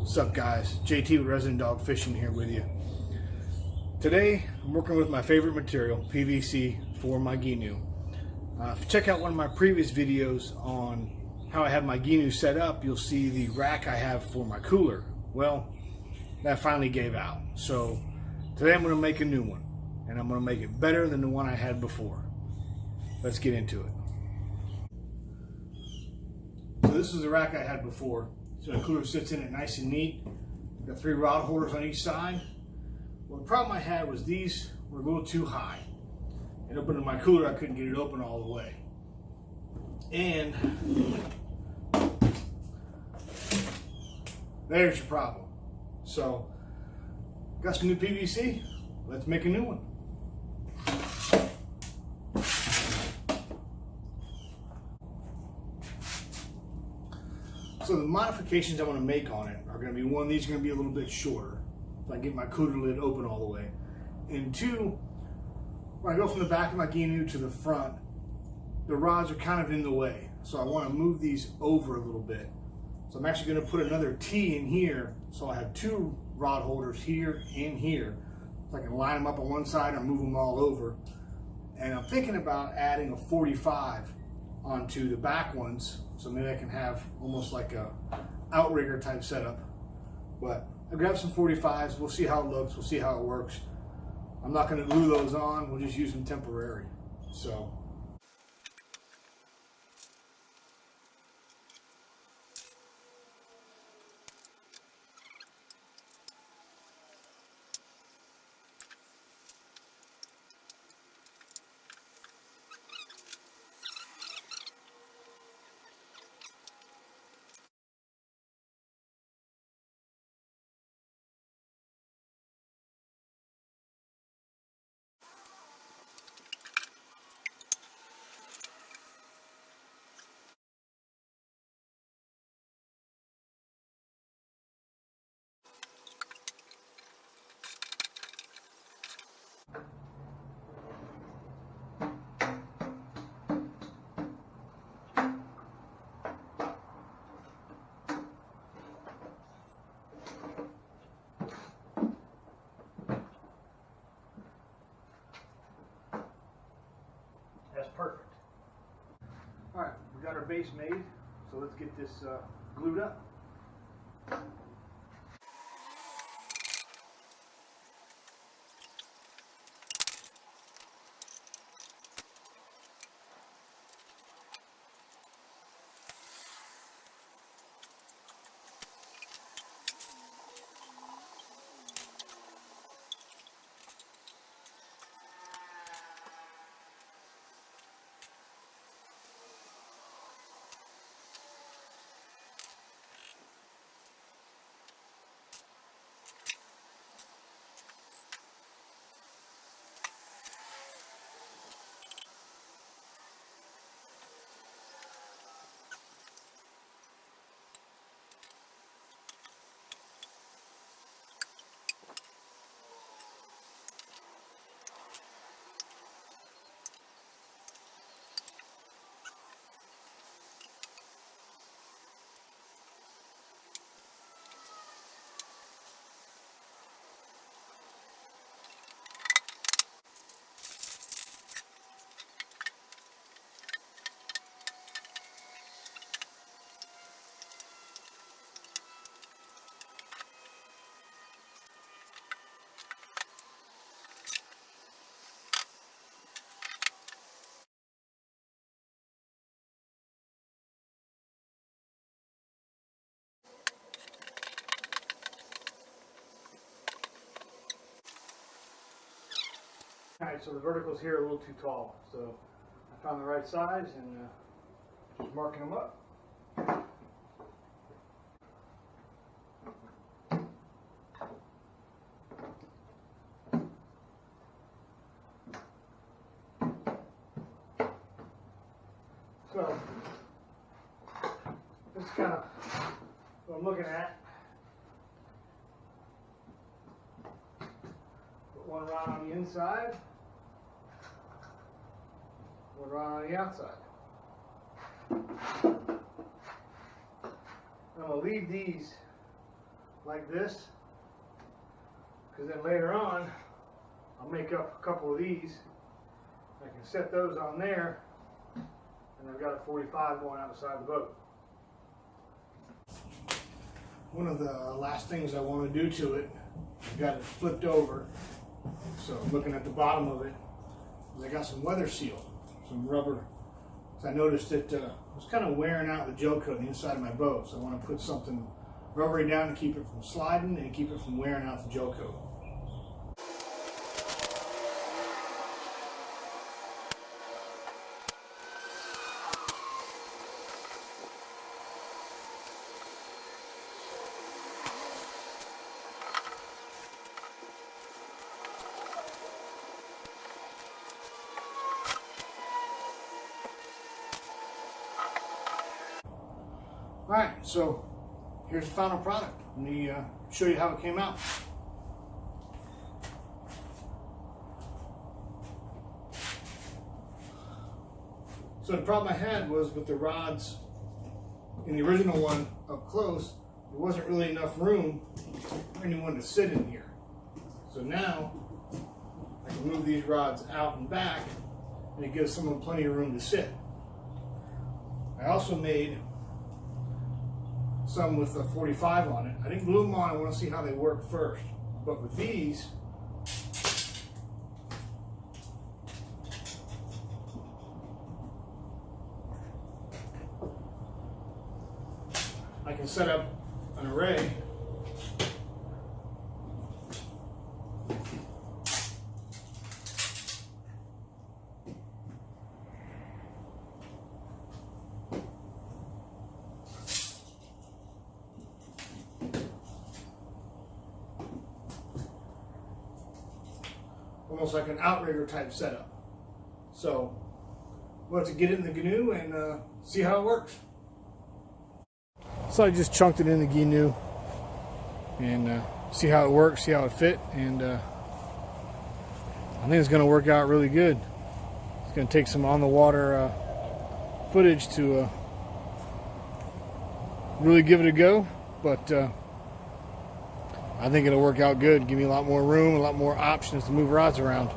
What's up, guys? JT with Resident Dog Fishing here with you. Today I'm working with my favorite material, PVC, for my Ginu. If you check out one of my previous videos on how I have my Ginu set up, you'll see the rack I have for my cooler. Well, that finally gave out. So today I'm going to make a new one, and I'm going to make it better than the one I had before. Let's get into it. So this is the rack I had before. So the cooler sits in it nice and neat. Got 3 rod holders on each side. Well, the problem I had was these were a little too high. And opening my cooler, I couldn't get it open all the way. And there's your problem. So, got some new PVC. Let's make a new one. So the modifications I want to make on it are going to be, one, these are going to be a little bit shorter, so I can get my cooler lid open all the way. And 2, when I go from the back of my Ginu to the front, the rods are kind of in the way. So I want to move these over a little bit. So I'm actually going to put another T in here, so I have 2 rod holders here and here. So I can line them up on one side and move them all over. And I'm thinking about adding a 45 onto the back ones, so maybe I can have almost like a outrigger type setup. But I grabbed some 45s. We'll see how it looks. We'll see how it works. I'm not going to glue those on. We'll just use them temporary. So that's perfect. All right, we got our base made, so let's get this glued up. Alright, so the verticals here are a little too tall, so I found the right size and just marking them up. So this is kind of what I'm looking at. Put one rod on the inside. One rod on the outside. I'm going to leave these like this, because then later on I'll make up a couple of these. I can set those on there, and I've got a 45 going outside the boat. One of the last things I want to do to it, I've got it flipped over, so looking at the bottom of it, is I got some weather seal, some rubber. So I noticed it was kind of wearing out the gel coat on the inside of my boat, so I want to put something rubbery down to keep it from sliding and keep it from wearing out the gel coat. Alright, so here's the final product. Let me show you how it came out. So the problem I had was with the rods in the original one up close, there wasn't really enough room for anyone to sit in here. So now I can move these rods out and back, and it gives someone plenty of room to sit. I also made some with a 45 on it. I didn't glue them on. I want to see how they work first. But with these, I can set up an array . Almost like an outrigger type setup. So we'll have to get it in the canoe and see how it works. So I just chunked it in the canoe and see how it works, see how it fit, and I think it's going to work out really good. It's going to take some on the water footage to really give it a go, but I think it'll work out good. Give me a lot more room, a lot more options to move rods around.